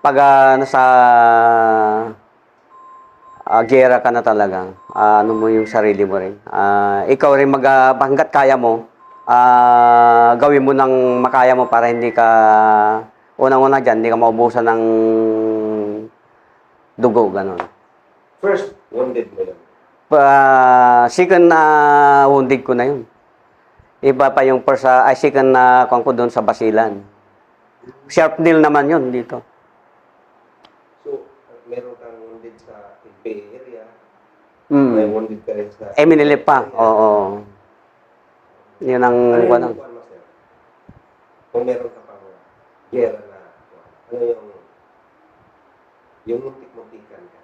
Pag nasa giyera ka na talaga, ano mo yung sarili mo rin. Ikaw rin hanggat kaya mo, gawin mo ng makaya mo para hindi ka, unang-una dyan, hindi ka maubusan ng dugo, gano'n. First, wounded mo yun. Second na wounded ko na yun. Iba pa yung first, second na kung ko doon sa Basilan. Sharp nail naman yun dito. So, meron kang wounded sa Bay area, Mm. may wounded ka rin sa... Minilip pa, oo. Yun ang, Ano yung ano, kuwan mo, sir? Kung meron ka pang gera na, ano yung muntik-muntikan ka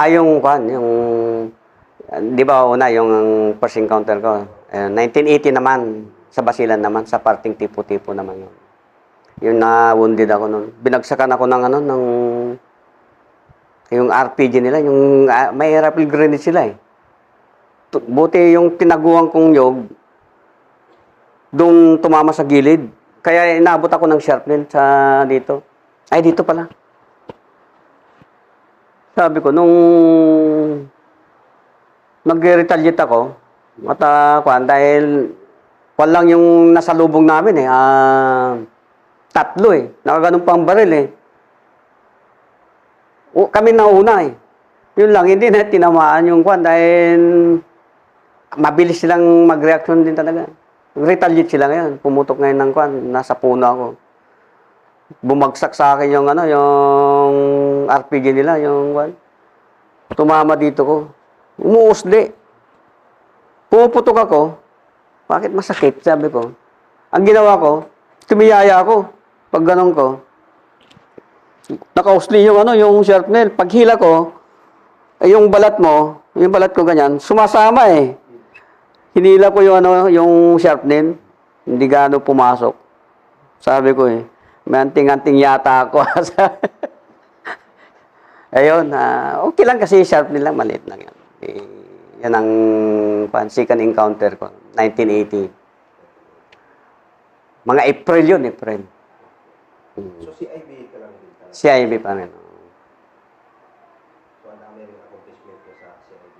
na... yung kwan, yung, di ba una, yung first encounter ko, 1980 naman, sa Basilan naman, sa parting tipo-tipo naman yun. Yung na-wounded ako nun. Binagsakan ako ng ano, ng, yung RPG nila, yung, may rifle grenade sila eh. Buti yung tinaguan kong nyog, doon tumama sa gilid. Kaya inaabot ako ng sharpnel sa dito. Ay, dito pala. Sabi ko, nung nag-retaliate ako, at dahil walang yung nasa lubong namin eh, tatlo eh, nakaganon pang baril eh. Kami nauna eh. Yun lang, hindi na tinamaan yung kwan dahil mabilis silang mag-reaction din talaga. Retaliate sila ngayon, pumutok ngayon ng kwan, nasa puno ako. Bumagsak sa akin yung ano, yung RPG nila, yung kwan. Tumama dito ko. Umuusli. Pumuputok ako. Bakit masakit? Sabi ko. Ang ginawa ko, tumiyaya ako. Pag ganun ko. Nakausli yung ano, yung sharpnel. Pag hila ko, yung balat mo, yung balat ko ganyan, sumasama eh. Hinila ko yung ano, yung sharpnel. Hindi gaano pumasok. Sabi ko eh, may anting-anting yata ako. Ayun, okay lang kasi sharpnel lang, maliit lang yan. Yan ang second encounter ko, 1980. Mga April yun, April. So, CIB ka lang din talaga? CIB pa rin. So, ang dami rin accomplishment ko sa CIB?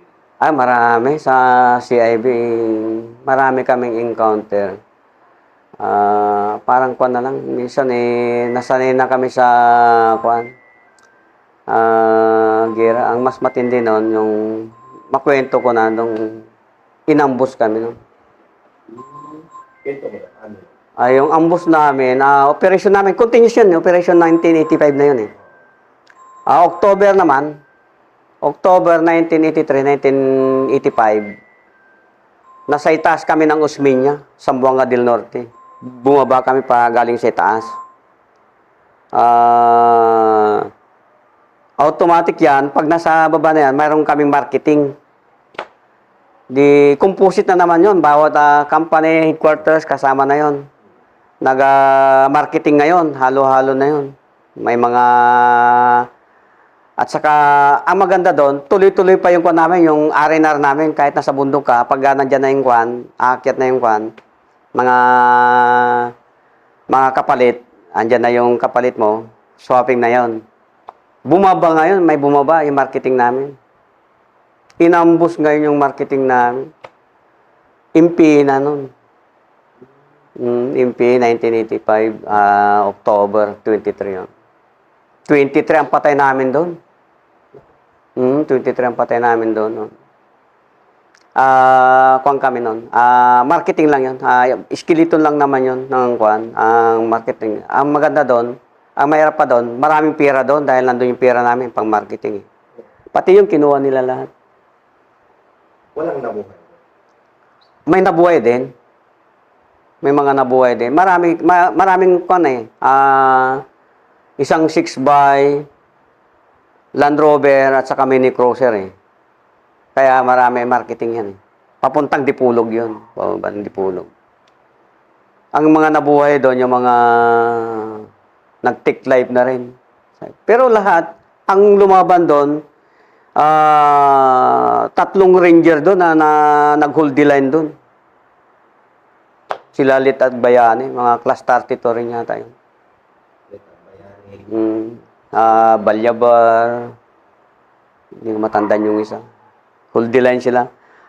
Marami. Sa CIB, marami kaming encounter. Parang kuwan na lang. Minsan nasanay na kami sa kuwan. Gera. Ang mas matindi noon, yung makwento ko na nung inambus kami noon. Ito mo na, ano? Yung ambush namin, operation namin, continuous yun, operation 1985 na yun eh. October naman, October 1983, 1985, nasa itaas kami ng Osmeña, Zamboanga del Norte. Bumaba kami pa galing sa itaas. Automatic yan, pag nasa baba na yan, mayroon kaming marketing. Di composite na naman yon, bawat company headquarters kasama na yon. Nag-marketing ngayon, halo-halo na yon. May mga at saka ang maganda doon, tuloy-tuloy pa yung kwan namin, yung R&R namin kahit nasa bundok ka, pag nandiyan na yung kwan, aakyat na yung kwan, mga kapalit, andyan na yung kapalit mo, swapping na yon. Bumaba ngayon, may bumaba yung marketing namin. Inambus ngayon yung marketing namin. MP na nun. MP 1985, October 23 yun. 23 ang patay namin doon. 23 ang patay namin doon. No? Kuwan kami noon. Marketing lang yun. Skeleton lang naman yun ng kuwan. Ang marketing. Ang maganda doon, ang mahirap pa doon, maraming pera doon dahil nandun yung pera namin pang marketing. Pati yung kinuha nila lahat. Walang nabuhay. May nabuhay din. May mga nabuhay din. Maraming kuwan eh. Isang 6x Land Rover at saka Mini Cruiser eh. Kaya marami marketing yan eh. Papuntang Dipulog yun. Pababang Dipulog. Ang mga nabuhay doon, yung mga nag-take life na rin. Pero lahat, ang lumaban doon, 3 ranger doon na nag-hold the line doon. Sila Lit at Bayani, mga class 32 rin yata yun. Balyabar. Hindi ko matandaan yung isa. Huldi line sila.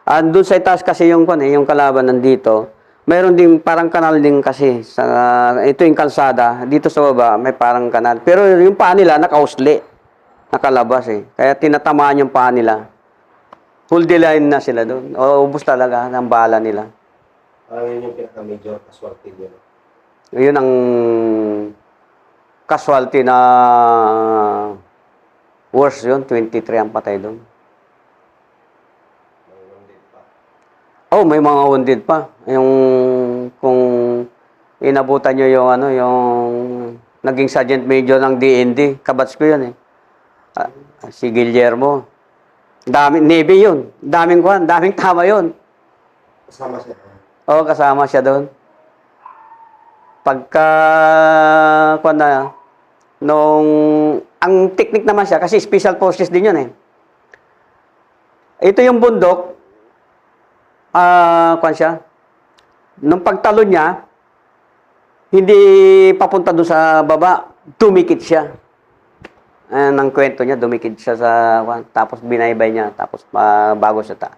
Doon sa itaas kasi yung yung kalaban nandito. Mayroon din parang kanal din kasi sa ito yung kalsada. Dito sa baba may parang kanal. Pero yung paa nila nakausli. Nakalabas eh. Kaya tinatamaan yung paa nila. Huldi line na sila doon. O ubos talaga ng bala nila. Yun yung pinaka-major casualty nyo. Yun ang casualty na worse yun. 23 ang patay doon. May wounded pa. Oh, may mga wounded pa. Yung kung inabutan nyo yung yung naging sergeant major ng DND, kabats ko yun eh. Si Guillermo. Navy yun. Daming tama yun. Kasama siya. Oo, kasama siya doon. Pagka, ang technique naman siya, kasi special forces din yun eh. Ito yung bundok, siya, nung pagtalon niya, hindi papunta doon sa baba, dumikit siya. Ang kwento niya, dumikit siya sa, tapos binaybay niya, tapos bago siya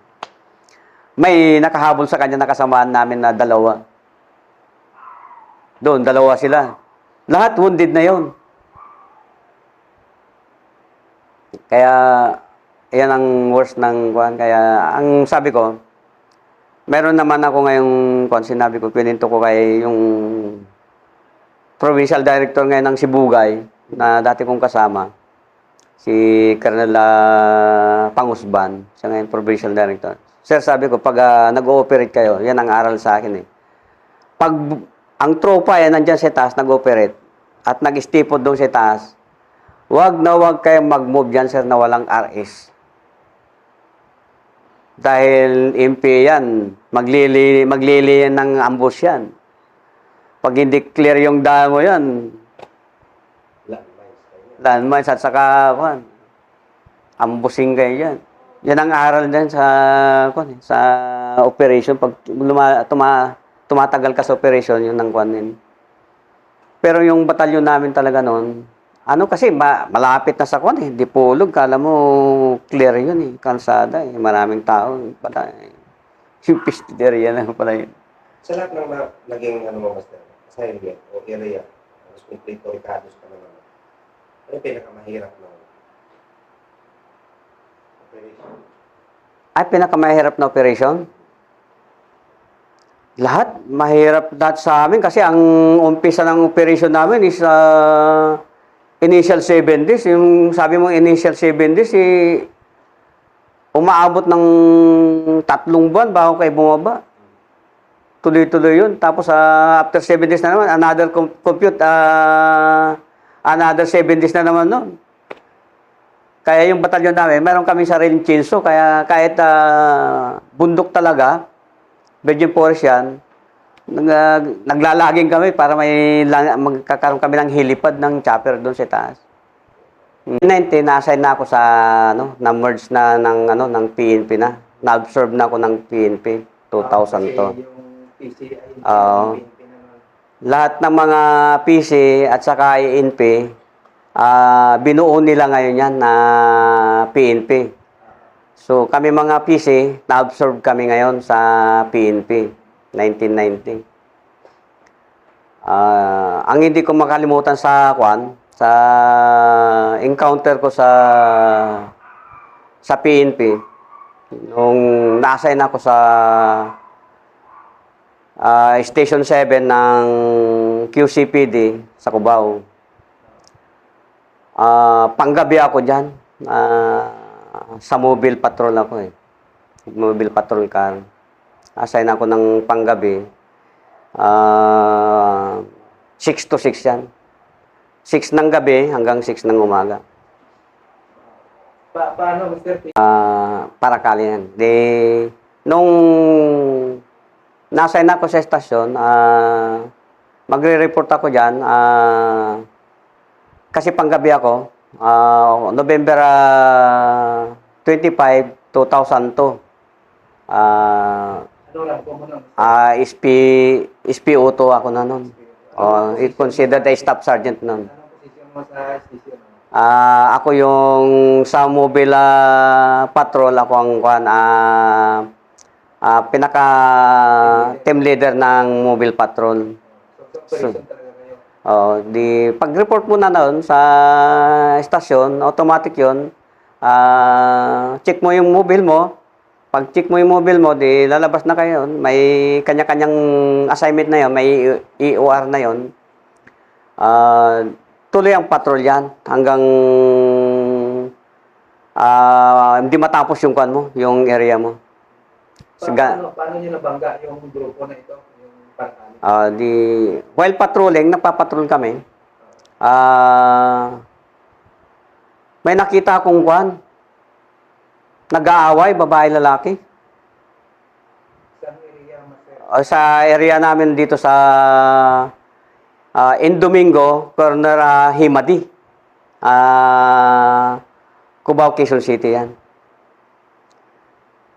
may nakahabol sa kanya na kasamaan namin na dalawa. Doon, dalawa sila. Lahat wounded na yon. Kaya, yan ang worst ng Kaya, ang sabi ko, meron naman ako ngayong sinabi ko, pininto ko kay yung provincial director ngayon ng Sibugay, na dati kong kasama, si Colonel Pangusban, siya ngayon provincial director. Sir, sabi ko, pag nag-ooperate kayo, yan ang aral sa akin eh. Pag ang tropa nandyan sa taas, nag-ooperate, at nag-stipod doon sa taas, wag kayong mag-move dyan, sir, na walang RS. Dahil MP yan, maglili yan ng ambush yan. Pag hindi clear yung damo yan, landmines at saka, ambushing kayo yan. Yan ang aral din sa operation. Pag tumatagal ka sa operation, yun ang din. Pero yung batalyon namin talaga noon, kasi malapit na sa Dipolog, kala mo clear yun eh, kalsada eh, maraming tao. Pala, yung pisteria na pala yun. Sa lahat ng naging Master, assignment o area, mas complete Ricardo's ka naman. Ano yung pinakamahirap na operation? Ay, pinakamahirap na operation? Lahat, mahirap lahat sa amin kasi ang umpisa ng operation namin is initial 7 days. Yung sabi mo initial 7 days, umaabot ng 3 buwan bago kayo bumaba. Tuloy-tuloy yun. Tapos after 7 days na naman, another 7 days na naman nun. Kaya yung batalyon namin, meron kami sariling chinso. Kaya kahit bundok talaga, Virgin Forest yan, naglalaging kami para magkakaroon kami ng helipad ng chopper doon sa taas. In 19, na-assign na ako sa, na-merge na ng PNP na. Na-absorb na ako ng PNP, 2000 to. Lahat ng mga PC at saka INP, binuo nila ngayon yan na PNP. So, kami mga PC, na-absorb kami ngayon sa PNP, 1990. Ang hindi ko makalimutan sa encounter ko sa PNP, nung na-assign ako sa Station 7 ng QCPD sa Cubao. Panggabi ako dyan. Sa mobile patrol ako eh. Mobile patrol car. Assign ako ng panggabi. 6 to 6 yan. 6 ng gabi hanggang 6 ng umaga. Paano, Mr. P? Para kali yan. Nung na-assign ako sa estasyon, magre-report ako dyan. Kasi panggabi ako. November 25, 2002. SPO2 ako na nun. It considered a staff sergeant nun. mo sa station? Ako yung sa mobile patrol, ako ang pinaka team leader ng mobile patrol. So, operation talaga kayo. Pag-report mo na noon sa estasyon, automatic 'yon. Check mo yung mobile mo. Pag check mo yung mobile mo, di lalabas na kayo. May kanya-kanyang assignment na 'yon, may EOR na 'yon. Tuloy ang patrol yan hanggang hindi matapos yung kwan mo, yung area mo. Paano nyo nabangga yung grupo na ito? Yung Parkali? While patrolling, nagpapatrol kami. May nakita akong kwan. Nag-aaway, babae, lalaki. Saan area, Master? Sa area namin dito sa Domingo, corner Himadi. Cubao, Quezon City yan.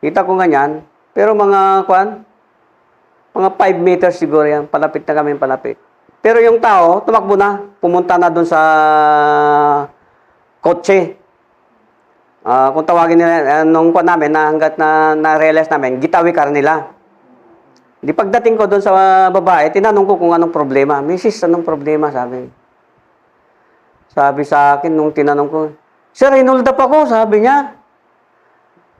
Kita ko ganyan, pero mga 5 meters siguro yan, palapit na kami, palapit. Pero yung tao, tumakbo na, pumunta na doon sa kotse. Kung tawagin nila, nung namin, hanggat na-realize namin, gitawi car nila. Di pagdating ko doon sa babae, tinanong ko kung anong problema. Mrs., anong problema? Sabi sa akin nung tinanong ko, Sir, hinold up ako, sabi niya.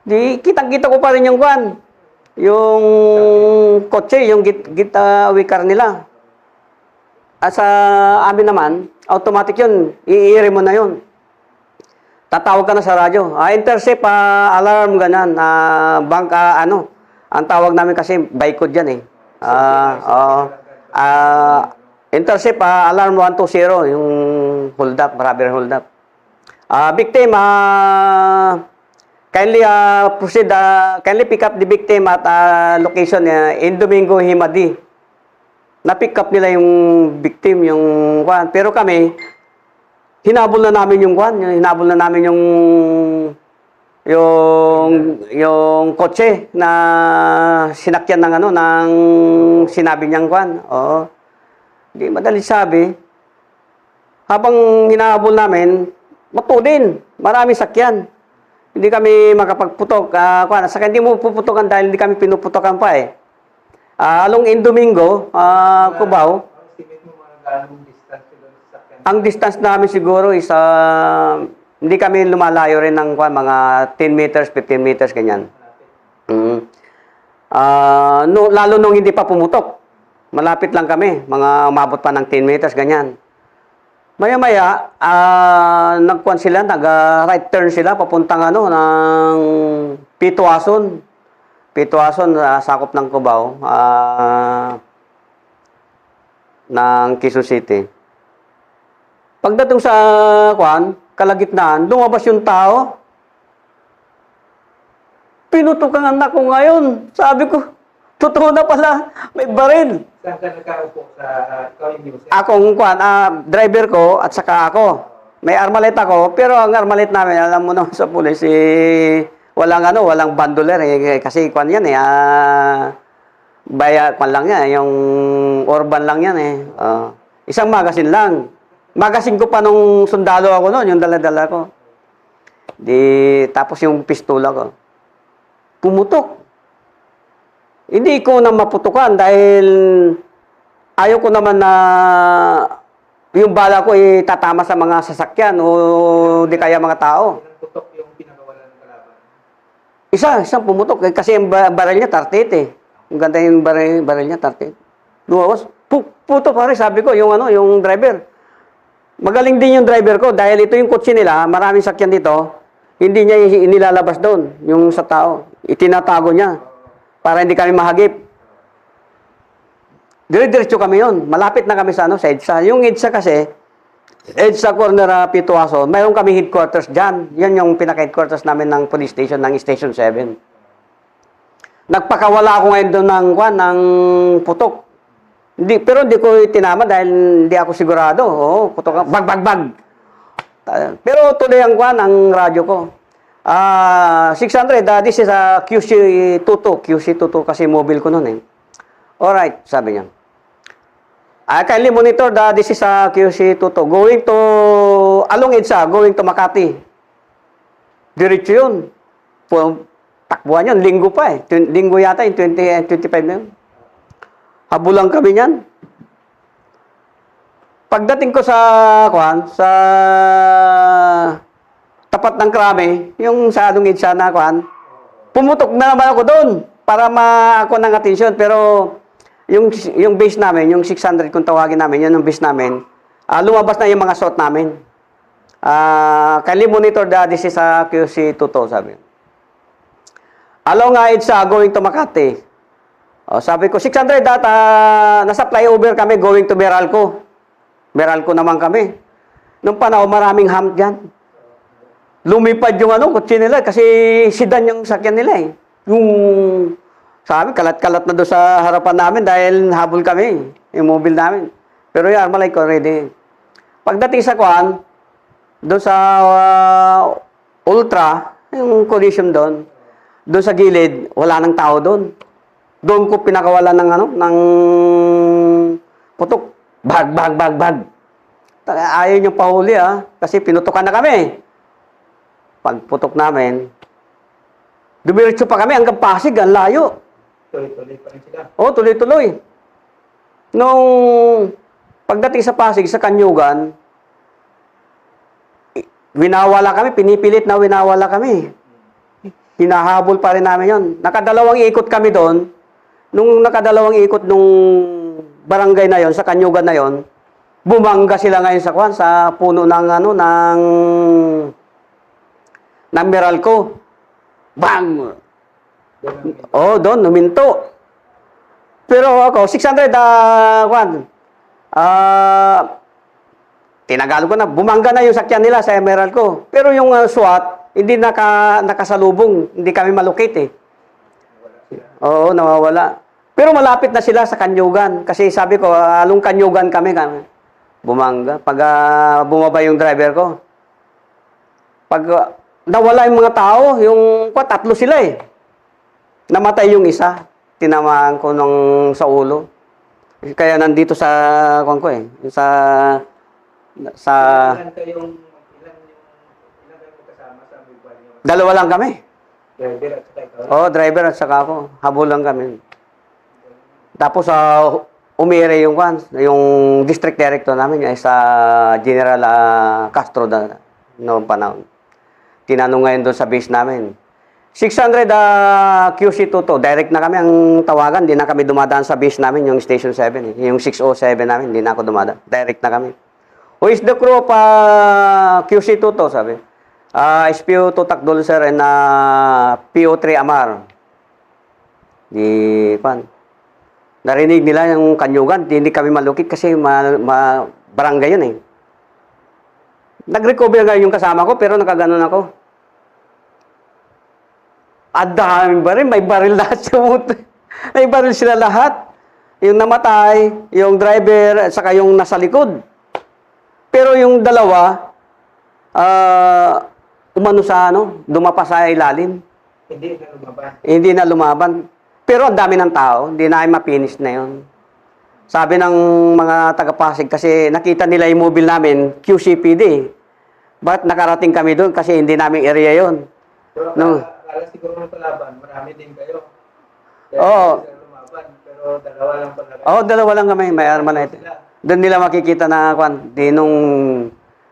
Di, kitang-kita ko pa rin yung kwan. Yung kotse, yung gitawi car nila. At sa amin naman, automatic yun. Iiri mo na yun. Tatawag ka na sa radyo. Intercept, alarm, ganyan. Bank, ang tawag namin kasi by code yan eh. Intercept, alarm 120, yung hold up, robbery hold up. Victim, kindly proceed, kindly pick up the victim at location in Domingo, Himadi. Na-pick up nila yung victim, yung kwan. Pero kami, hinabol na namin yung kwan, hinabol na namin yung kotse na sinakyan ng ng sinabi niyang kwan. Oo. Di madali sabi. Habang hinahabol namin, matudin. Maraming sakyan. Hindi kami makapagputok. Saka hindi mo puputokan dahil hindi kami pinuputokan pa eh. Along Domingo, Cubao. Estimate mo mga ganong distance sila sa sakyan? Ang distance namin siguro is hindi kami lumalayo rin ng mga 10 meters, 15 meters, ganyan. Lalo nung hindi pa pumutok. Malapit lang kami. Mga umabot pa ng 10 meters, ganyan. Maya-maya, nag-right turn sila, papuntang ng Pituason. Pituason, sakop ng Cubao, ng Quezon City. Pagdating sa kalagitnaan, lumabas yung tao. Pinutukan anak ko ngayon. Sabi ko, totoo na pala, may baril. Saan ka nakaupo sa ikaw yung user? Akong driver ko at saka ako. May armalet ako, pero ang armalet namin, alam mo naman sa pulis, walang bandoler kasi yan lang yan, yung urban lang yan isang magasin lang. Magasin ko pa nung sundalo ako noon, yung dala-dala ko. Tapos yung pistola ko. Pumutok. Hindi ko na maputukan dahil ayaw ko naman na yung bala ko tatama sa mga sasakyan o di kaya mga tao. Ilang putok yung pinakawalan ng kalaban? Isang pumutok. Kasi yung baril niya, 38 Ang ganda yung baril niya, 38. Lumawas, puto pare, sabi ko, yung driver. Magaling din yung driver ko dahil ito yung kotse nila, maraming sakyan dito, hindi niya inilalabas doon, yung sa tao. Itinatago niya para hindi kami mahagip. Dire-diretso kami yon. Malapit na kami sa EDSA. Yung EDSA kasi, EDSA corner Pituason, mayroon kami headquarters dyan. Yan yung pinaka-headquarters namin ng police station, ng Station 7. Nagpakawala ako ngayon doon ng putok. Pero hindi ko tinama dahil hindi ako sigurado. Oo, putok. Bag. Pero tuloy ang radyo ko. 600, this is a QC22 kasi mobile ko noon Alright, sabi niya. Kindly monitor this is a QC22. Going to along EDSA, going to Makati. Diretso yun. Takbuhan yun, linggo pa eh. Linggo yata, yung 20 and 25 na yun. Habulang kami niyan. Pagdating ko sa tapat ng Krame, yung sa along EDSA na pumutok na naman ako doon para ako ng atensyon. Pero yung base namin, yung 600 kung tawagin namin, yun yung base namin, lumabas na yung mga SWAT namin. Kindly monitor this is a QC22, sabi. Along EDSA, going to Makati. Sabi ko, 600 nasa flyover kami going to Meralco. Meralco naman kami. Nung panahon, maraming hump dyan. Lumipad yung kotse nila kasi sedan yung sakyan nila eh. Yung, sabi, kalat-kalat na doon sa harapan namin dahil habol kami, yung mobile namin. Pero yung Armalite ko ready. Pagdating sa doon sa Ultra, yung collision doon sa gilid, wala nang tao doon. Doon ko pinakawalan ng putok. Bag. Ayaw niyong pahuli kasi pinutukan na kami. Pagputok namin, dumiretso pa kami hanggang Pasig, ang layo. Tuloy-tuloy pa rin sila. Oo, tuloy-tuloy. Nung pagdating sa Pasig, sa Kanyugan, winawala kami, pinipilit na winawala kami. Hinahabol pa rin namin yon. Nakadalawang ikot kami doon. Nung nakadalawang ikot nung barangay na yon, sa Kanyugan na yon, bumangga sila ngayon sa puno ng ng Meralco. Bang! Doon, numinto. Pero ako, 600, tinagalog ko na, bumangga na yung sakyan nila sa Meralco. Pero yung SWAT, hindi nakasalubong, hindi kami malocate eh. Oo, nawawala. Pero malapit na sila sa Kanyugan. Kasi sabi ko, along Kanyugan kami. Bumangga. Pag bumaba yung driver ko. Pag nawala yung mga tao, tatlo sila eh. Namatay yung isa. Tinamaan ko sa ulo. Kaya nandito sa, Ilan kayong kasama sa bigwal niyo? Dalawa lang kami. Driver at saka ikaw? Oo, driver at saka ako. Habol lang kami. Tapos umire yung district director namin ay sa General Castro noong panahon. Tinanong ngayon doon sa base namin. 600 QC22, direct na kami ang tawagan. Hindi na kami dumadaan sa base namin, yung Station 7. Yung 607 namin, hindi na ako dumadaan. Direct na kami. Who is the crew of QC22, sabi. SPO Tutak Dol, sir, and PO3 Amar. Narinig nila yung Kanyugan, hindi kami malukit kasi barangay yun eh. Nag-recover nga yung kasama ko, pero nakaganon ako. At daming baril, may baril lahat may baril sila lahat. Yung namatay, yung driver, at saka yung nasa likod. Pero yung dalawa, dumapa sa ilalim. Hindi na lumaban. Pero ang dami ng tao, hindi na ma-finish na yun. Sabi ng mga taga-Pasig, kasi nakita nila yung mobile namin, QCPD. Ba't nakarating kami doon? Kasi hindi namin area yun. Pero akala siguro ng kalaban, marami din kayo. Oo. Pero dalawa lang pala kayo. Oo, dalawa lang kami, may Armalite. Doon nila makikita na, nung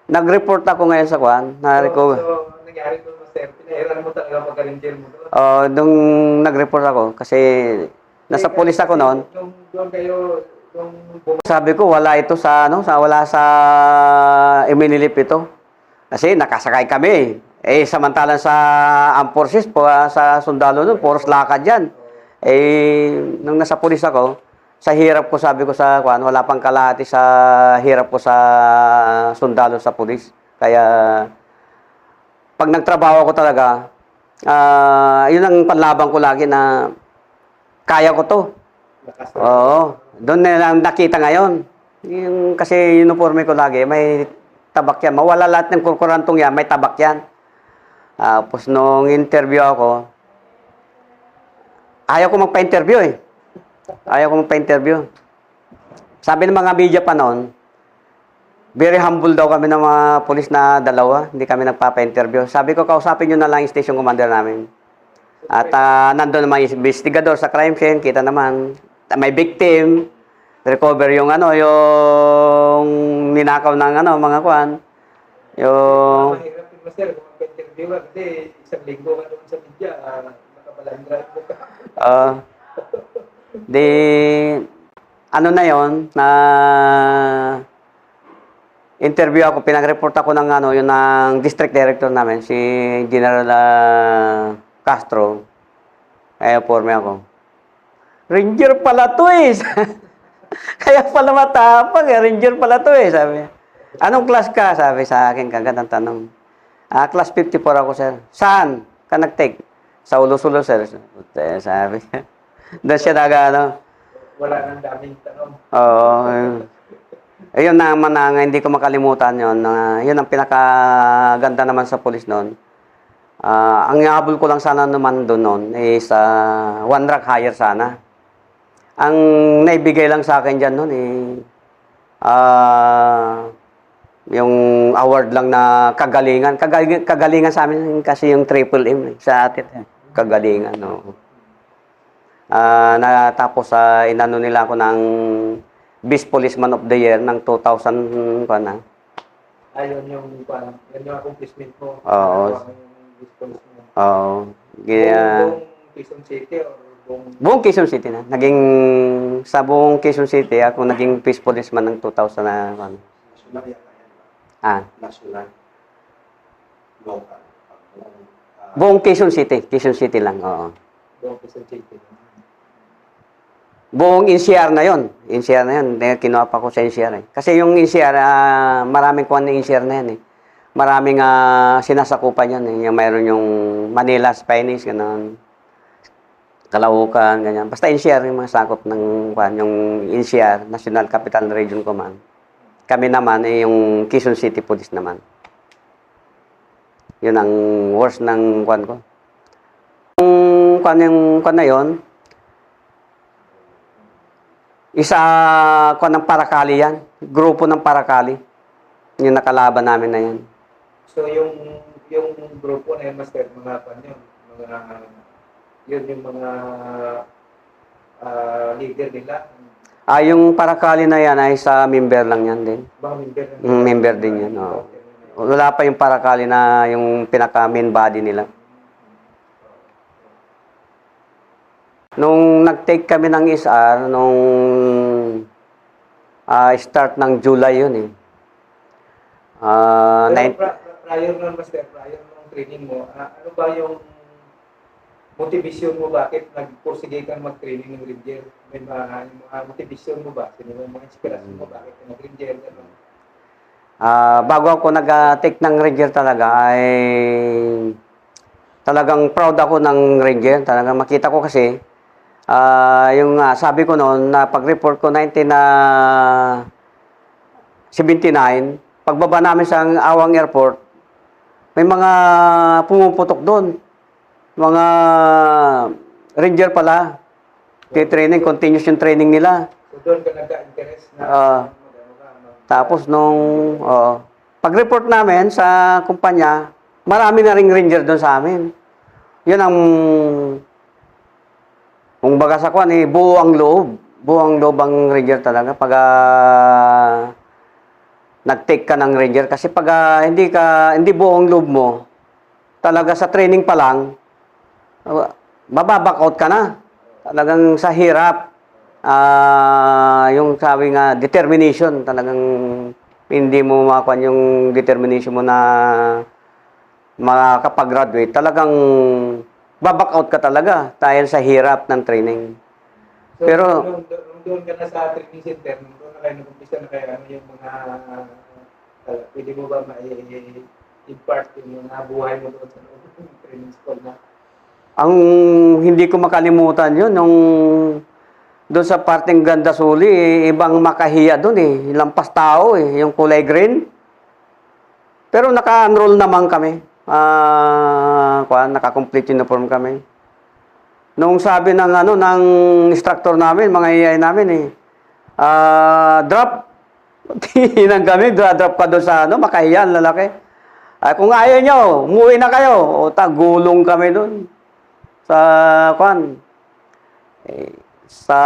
nag-report ako ngayon sa na-recover. So, nangyari ko, Master, pinahiran mo talaga pagka-ranger mo doon? Nung nag-report ako, kasi nasa pulis ako noon. Doon kayo, sabi ko, wala ito wala sa Eminilip ito. Kasi nakasakay kami. Samantalang sa Armed Forces, sa sundalo nun, puros lakad yan. Nung nasa pulis ako, sa hirap ko, sabi ko wala pang kalahati sa hirap ko sa sundalo sa pulis. Kaya, pag nagtrabaho ko talaga, yun ang panlaban ko lagi na kaya ko to. Oo. Doon na lang nakita ngayon. Kasi uniforme ko lagi, may tabak yan. Mawala lahat ng kurkurantong yan, may tabak yan. Tapos nung interview ako, ayaw ko magpa-interview eh. Ayaw ko magpa-interview. Sabi ng mga media pa noon, Very humble daw kami ng mga pulis na dalawa. Hindi kami nagpapa-interview. Sabi ko, kausapin nyo na lang yung station commander namin. At nandun naman yung investigador sa crime scene. Kita naman, may victim. Recover yung yung ninakaw ng mga kwan. Yung... Mahirap yung master kung magpa-interview ka kasi isang linggo ka doon sa media, nakabalang drive mo ka. Di... Ano na yon na interview ako, pinag-report ako ng yung ng district director namin, si General Castro. Kaya forme ako. Ranger pala to eh. Kaya pala matapang, Ranger pala to eh, sabi. Anong class ka? Sabi sa akin, kagandang tanong. Class 54 ako, sir. Saan ka nag-take? Sa Ulo-Sulo, sir. Sabi. Doon siya Wala nang daming tanong. Oo. Ayun naman hindi ko makalimutan yun. Yun ang pinakaganda naman sa pulis noon. Ang habol ko lang sana naman doon noon is one rank higher sana. Ang naibigay lang sa akin dyan noon yung award lang na kagalingan. Kagalingan sa amin kasi yung triple M sa atin. Kagalingan, no. Natapos inano nila ako ng Best Policeman of the Year ng 2000 pa na. Ayun yung accomplishment mo. Oo. Yung Best Policeman. Oo. Buong Quezon City or buong Quezon City na. Sa buong Quezon City, ako naging Peace Policeman ng 2000 na. National yata yan. National. Local. Buong Quezon City. Quezon City lang, oo. buong Quezon City. Buong NCR na yon. NCR na yun. Kinuha pa ko sa NCR eh. Kasi yung NCR, maraming kuha ng NCR na yan eh. Maraming sinasakupan yan eh. Mayroon yung Manila, Spanish, gano'n. Calaucan, ganyan. Basta NCR yung mga sakop ng kuha. Yung NCR, National Capital Region Command. Kami naman eh, yung Quezon City Police naman. Yun ang worst ng kuha ko. Yung kuha na yun, isa kuha ng Parakali yan. Grupo ng Parakali. Yung nakalaban namin na yan. So yung grupo na yun, Master, mga pan yun, yun yung mga leader nila. Yung Parakali na yan ay sa member lang yan din. Bang member? Member din yan, oo. Wala pa yung Parakali na yung pinaka-main body nila. Nung nag-take kami ng SR, nung start ng July yun eh. Prior nun, Master, prior nung training mo, ano ba yung motivation mo bakit nag-pursige kang mag-training ng Ranger? May mga motivation mo ba? Sino yung mga inspirasyon mo bakit ka nag-Ranger? Bago ako nag-take ng Ranger talaga ay talagang proud ako ng Ranger. Talagang makita ko kasi yung sabi ko noon na pag-report ko 1979, pagbaba namin sa Awang Airport, may mga pumuputok doon. Mga Ranger pala. Training, continuous yung training nila. So doon ka nagka-interest na tapos pag-report namin sa kumpanya, marami na ring Ranger doon sa amin. Yun ang kung baga sa kwan buo ang loob. Buo ang loob ang Ranger talaga pag nag-take ka ng Ranger. Kasi pag hindi buo ang loob mo, talaga sa training pa lang, mababack out ka na. Talagang sa hirap. Yung sabi nga, determination. Talagang hindi mo makakuha yung determination mo na makapag-graduate. Talagang baback out ka talaga dahil sa hirap ng training. So, pero doon ka na sa training center, doon na kayo nag-umpisa na kayo yung mga pwede mo ba ma-impart yung mga buhay mo doon sa training school na? ang hindi ko makalimutan yun, nung doon sa parteng Gandasuli, ibang makahiya doon lampas tao yung kulay green. Pero naka-enroll naman kami. Naka-complete uniform kami. Nung sabi ng instructor namin, mga AI namin drop, Tinang kami, drop ka doon sa ano, makahiyan, lalaki. Ay, kung ayaw nyo, umuwi na kayo. O, tagulong kami doon. Sa, kwan, sa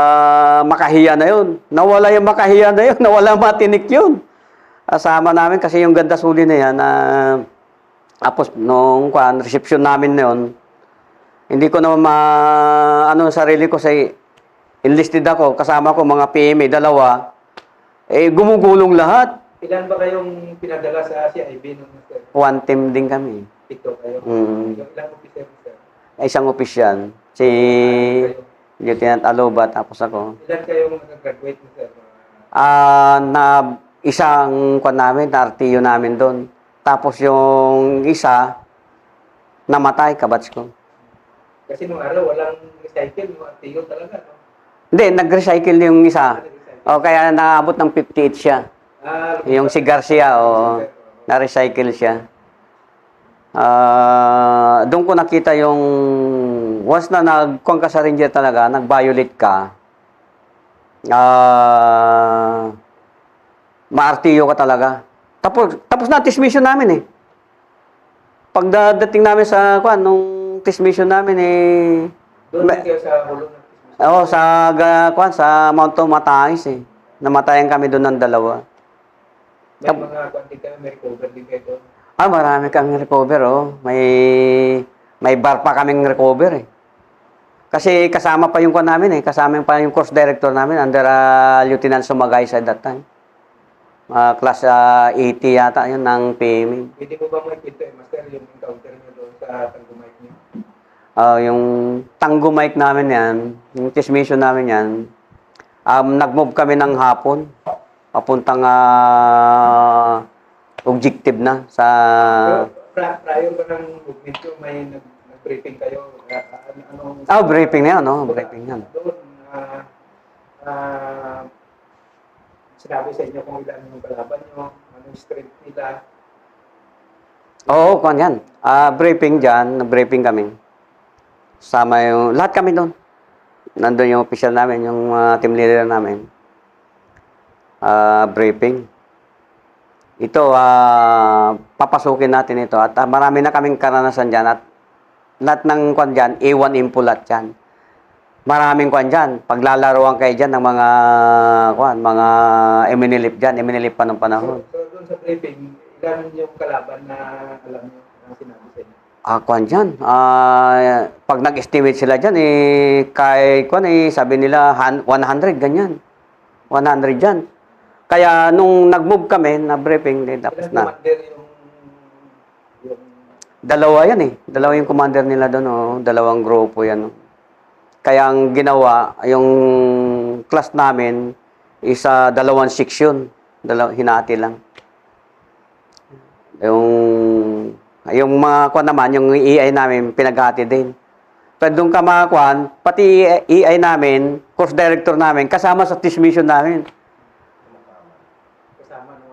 makahiya na yun. Nawala yung makahiya na yun. Nawala matinik yun. Kasama namin kasi yung ganda suli na yan. Tapos, nung kwan, reception namin na yun, hindi ko naman ano sarili ko sa enlisted ako. Kasama ko mga PMA, dalawa. Gumugulong lahat. Ilan ba kayong pinadala sa CIB nung Master? One team din kami. 7 kayo. Mm. Yung ilang officer, Master? Isang opisyal. Si Lieutenant Aloba, tapos ako. Ilan kayong nag-graduate, Master? Na isang kwan namin, na RTO namin doon. Tapos yung isa, namatay, kabats ko. Kasi nung araw, walang recycle, yung RTO talaga, no? Hindi, nag-recycle yung isa. O, kaya naabot ng 58 siya. Yung si Garcia, na-recycle siya. Doon ko nakita yung, once na nagkuhan ka sa Ranger talaga, nag-violate ka, ma-RTO ka talaga. Tapos na dismission namin eh. Pagdating namin sa kuan nung dismission namin Doon kayo sa hulong ng Christmas. kuan sa Mount Matangis eh. Namatayan kami doon ng dalawa. May mga kwanti kayo, may recover din kayo doon. Marami kaming recover may bar pa kaming recover eh. Kasi kasama pa yung kuan namin eh, kasama pa yung course director namin under Lieutenant Sumagay at that time. Class 80 yata yun ng PME. Pwede mo ba mo ikwento Master, yung encounter nyo doon sa Tangumite nyo? Yung Tangumite namin yan, yung dismission namin yan, nag-move kami ng hapon, papuntang objective na sa... Prior ba ng movement nyo, may nag-briefing kayo? Anong... briefing na yan, no? Briefing yan. Doon, sinabi sa inyo kung ilan yung kalaban nyo, anong strength nila. Oo, kung yan. Briefing dyan, nag-briefing kami. Sama yung, lahat kami doon. Nandun yung official namin, yung team leader namin. Briefing. Ito, papasukin natin ito. At marami na kaming karanasan dyan. At lahat ng kwan dyan, A1 impulat dyan. Maraming kwan dyan. Paglalaroan kayo dyan ng mga eminilip dyan. Eminilip pa ng panahon. So doon sa briefing, ilan yung kalaban na alam nyo na sinabi sa inyo? Kwan dyan. Pag nag-estimate sila dyan, sabi nila 100, ganyan. 100 dyan. Kaya nung nag-move kami, na briefing, tapos Ilan na. commander yung Dalawa yan eh. Dalawa yung commander nila doon, dalawang grupo yan. Kaya ang ginawa, yung class namin, isa dalawang section. Hinati lang. Yung mga kwan naman, yung EI namin, pinaghati din. Pero doon ka mga kwan, pati EI namin, course director namin, kasama sa dismission namin. kasama nung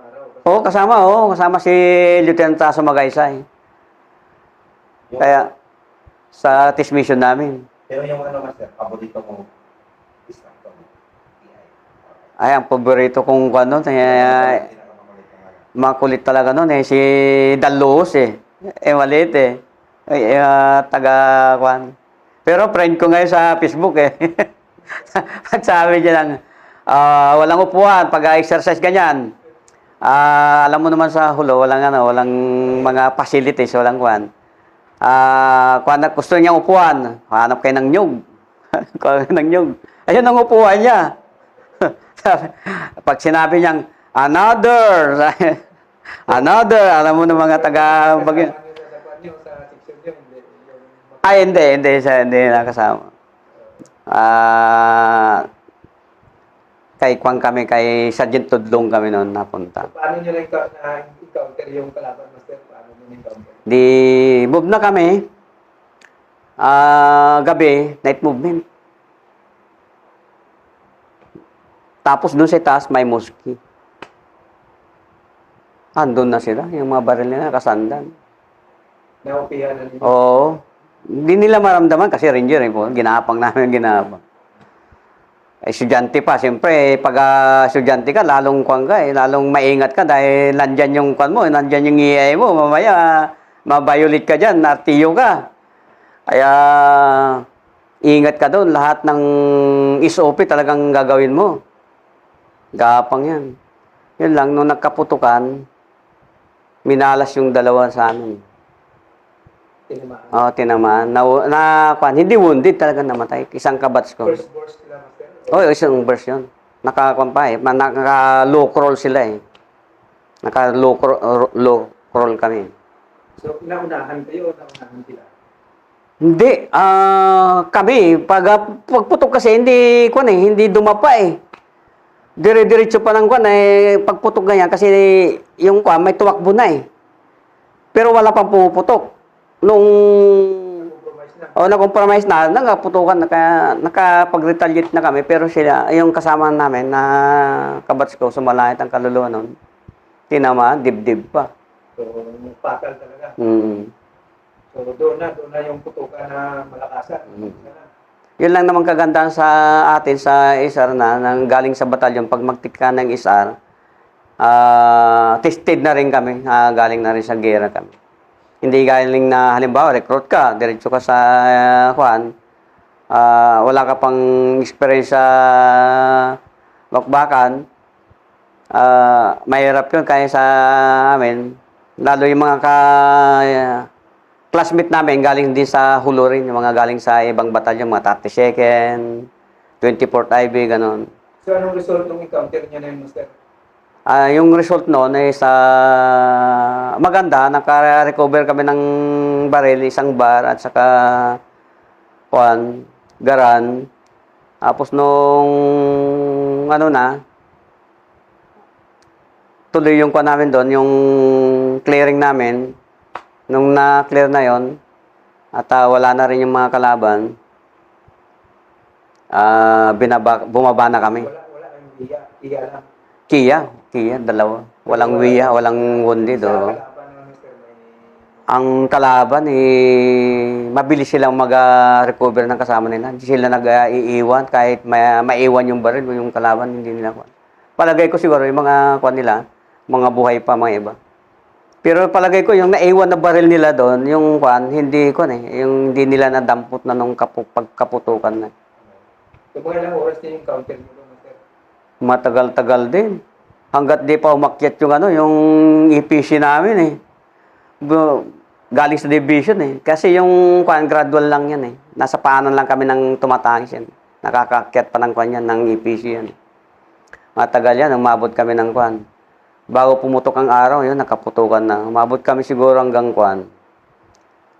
araw? Kasama si Lieutenant Taso Magaysay. Kaya, sa dismission namin. Pero yung Master, paborito mong instructor mo? Ang paborito kong makulit talaga nun si Dalos maliit taga-kwan. Pero friend ko ngayon sa Facebook Pagsabi niya lang, walang upuan, pag-exercise ganyan. Alam mo naman sa Hulo, walang mga facilities, walang kwan. Gusto niyang upuan, hanap kayo ng nyug. ng nyug. Ayun ang upuan niya. Pag sinabi niyang, another, alam mo ng mga taga-bagay. Hindi nakasama. Kay Kwang kami, kay Sergeant Tudlong kami noon napunta. Paano nyo na-encounter yung kalaban, Master? Paano nyo na-encounter? Di, move na kami. Gabi, night movement. Tapos doon sa taas, may mosque. Andun na sila, yung mga baril nila, kasandan. Naupihan na ninyo? Oo. Hindi nila maramdaman kasi ranger po. Ginapang namin, ginapang. Estudyante pa, siyempre, pag estudyante ka, lalong kwan ka lalong maingat ka dahil nandyan yung kwan mo, nandyan yung EA mo, mamaya, mabiolate ka dyan, RTO ka. Kaya, ingat ka doon, lahat ng SOP talagang gagawin mo. Gapang yan. Yun lang, nung nagkaputukan, minalas yung dalawa sa amin. Tinamaan. Oo, tinamaan. Hindi wounded talaga namatay. Isang kabats ko. First burst sila, Master? Oo, isang burst yun. Naka-low crawl sila eh. Naka-low crawl kami. So, naunahan kayo o naunahan sila? Hindi, kami, pagputok kasi hindi dumapa eh. Dire-diretso pa ng kwan pagputok ganyan kasi yung kwan may tumakbo na eh. Pero wala pang pumuputok. Nung Compromise na. na-compromise na, nakaputukan, nakapag-retaliate na kami, pero sila, yung kasama namin na kabats ko, sumalangit ang kaluluwa nun, tinamaan, dibdib pa. So, pakal talaga. Mm. So, doon na yung putukan na malakasan. Yun lang naman kagandahan sa atin sa ISR nang galing sa batalyon, pag magtika ng ISR, tested na rin kami, galing na rin sa gera kami. Hindi galing na, halimbawa, recruit ka, diretso ka sa wala ka pang experience sa bakbakan, mahirap yun kaya sa amin. Lalo yung mga classmate namin galing din sa hulo rin, yung mga galing sa ibang batalyon, mga 32nd, 24th IB, ganon. So, anong result ng encounter niya na yun, Master? Yung result noon ay maganda, naka-recover kami ng baril, isang bar at saka garan. Tapos nung tuloy yung namin doon, yung clearing namin. Nung na-clear na yon at wala na rin yung mga kalaban, bumaba na kami. Wala kang iya lang. Kia, dalawa. Walang wiya, walang wounded. Sa Oh. kalaban ng Master, Ang kalaban, mabilis silang mag-recover ng kasama nila. Hindi sila nag-iiwan kahit maiwan yung baril o yung kalaban, hindi nila kuha. Palagay ko siguro yung mga kuha nila, mga buhay pa mga iba. Pero palagay ko yung naiwan na baril nila doon, yung kuha, yung hindi nila nadampot na nung pagkaputukan na. So, mga ilang oras na yung encounter mo doon, Master? Matagal-tagal din. Hanggat di pa umakyat yung EPC namin eh. Galing sa division eh. Kasi yung gradual lang yan eh. Nasa paanan lang kami ng tumatangis yan. Nakakakyat pa ng yan, ng EPC yan. Matagal yan, umabot kami ng Bago pumutok ang araw, yun, nakaputukan na. Umabot kami siguro hanggang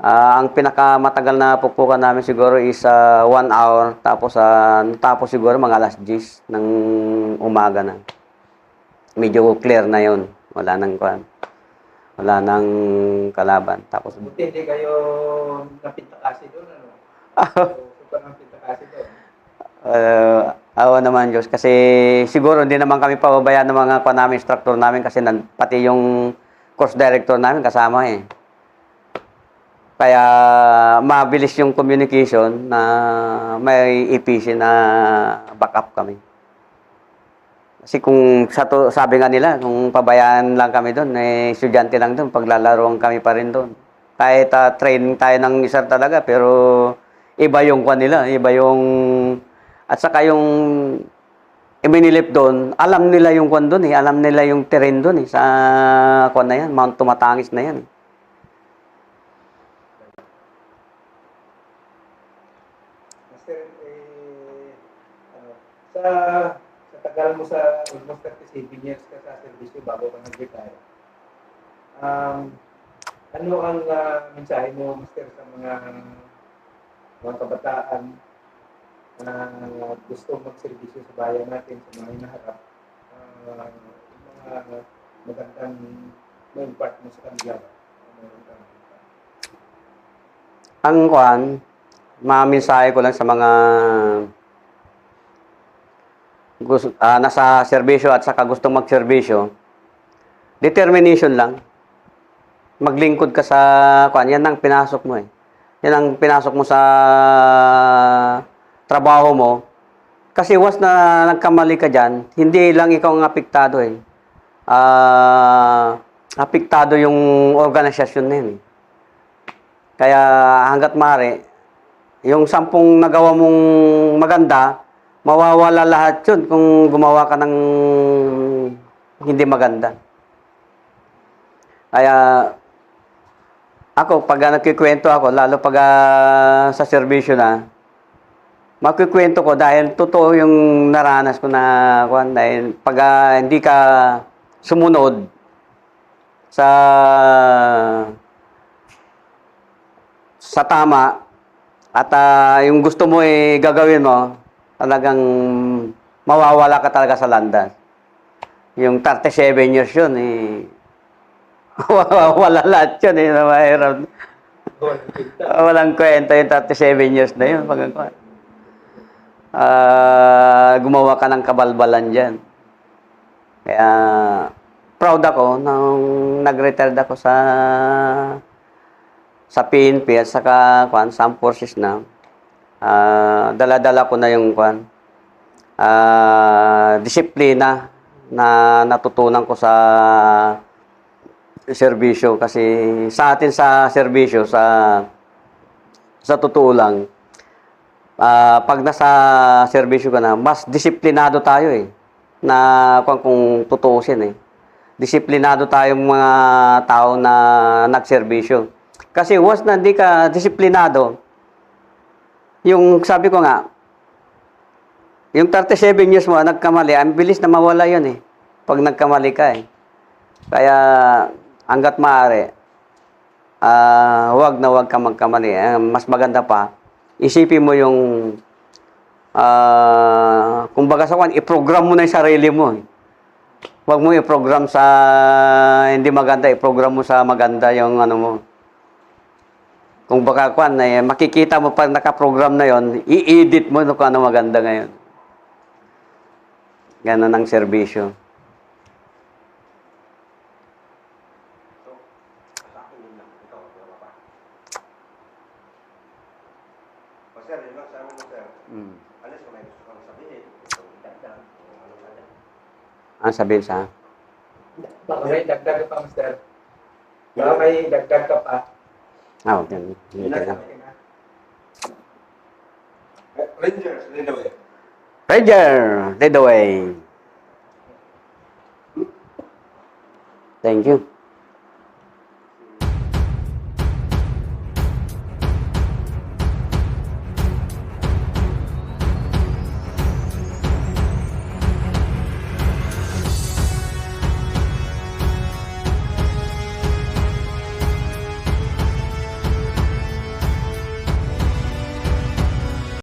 ang pinakamatagal na pupukan namin siguro is 1 hour. Tapos siguro mga alas 10 ng umaga na. Medyo clear na yun. Wala nang wala nang kalaban. Tapos Buti hindi kayo napintakasi doon, ano? Super napintakasi doon. awa naman Diyos. Kasi siguro hindi naman kami pababayaan ng mga namin, instructor namin kasi pati yung course director namin kasama eh. Kaya mabilis yung communication na may EPC na backup kami. Kasi kung sabi nga nila, kung pabayaan lang kami doon, estudyante lang doon, paglalaroan kami pa rin doon. Kahit training tayo ng isa talaga, pero iba yung nila, iba yung, at saka yung iminilip doon, alam nila yung doon alam nila yung terrain doon sa na yan, Mount Tumatangis na yan. Master, sa tagal mo sa almost 37 years ka sa servisyo bago ka nag-retire, ano ang mensahe mo, Master, sa mga kabataan na gusto magserbisyo sa bayan natin, sa mga hinaharap, yung mga magandang ma-impart mo sa kanila? Ang mamensahe ko lang sa mga nasa serbisyo at saka gustong magserbisyo, determination lang. Maglingkod ka sa yan ang pinasok mo eh. Yan ang pinasok mo sa trabaho mo. Kasi once na nagkamali ka dyan, hindi lang ikaw ang apektado eh. Apektado yung organisasyon na yun eh. Kaya hanggat maaari, yung 10 nagawa mong maganda, mawawala lahat yun kung gumawa ka ng hindi maganda. Kaya ako, pag nagkikwento ako, lalo pag sa serbisyo na, magkikwento ko dahil totoo yung naranas ko na kuwan, dahil pag hindi ka sumunod sa tama at yung gusto mo gagawin mo, talagang mawawala ka talaga sa landas. Yung 37 years yun wala lahat yun na mahirap. Walang kwenta yung 37 years na yun. Gumawa ka ng kabalbalan dyan. Kaya, proud ako nung nag-retired ako sa PNP at saka Some Forces na. Dala-dala ko na yung disiplina na natutunan ko sa serbisyo. Kasi sa atin sa serbisyo, sa totoo lang, pag nasa serbisyo ka na, mas disiplinado tayo na kung tutuusin disiplinado tayong mga tao na nagserbisyo. Kasi once na hindi ka disiplinado, yung sabi ko nga, yung 37 years mo, nagkamali, ang bilis na mawala yun pag nagkamali ka Kaya, hanggat maaari, wag ka magkamali. Mas maganda pa, isipin mo yung, kumbaga sa i-program mo na yung sarili mo. Huwag mo i-program sa hindi maganda, i-program mo sa maganda yung ano mo. Kung baka makikita mo pag naka-program na yon, i-edit mo kung ano maganda ngayon. Ganon ang serbisyo. Sir, yun lang sa amin mo, sir. Alis kung may gusto kang sabihin, gusto kong idagdag, kung ano sana. Ang sabihin sa? Baka may dagdag ka pa, Master. Baka may dagdag ka pa. Okay. Okay na. Rangers, lead the way. Ranger, lead the way. Thank you.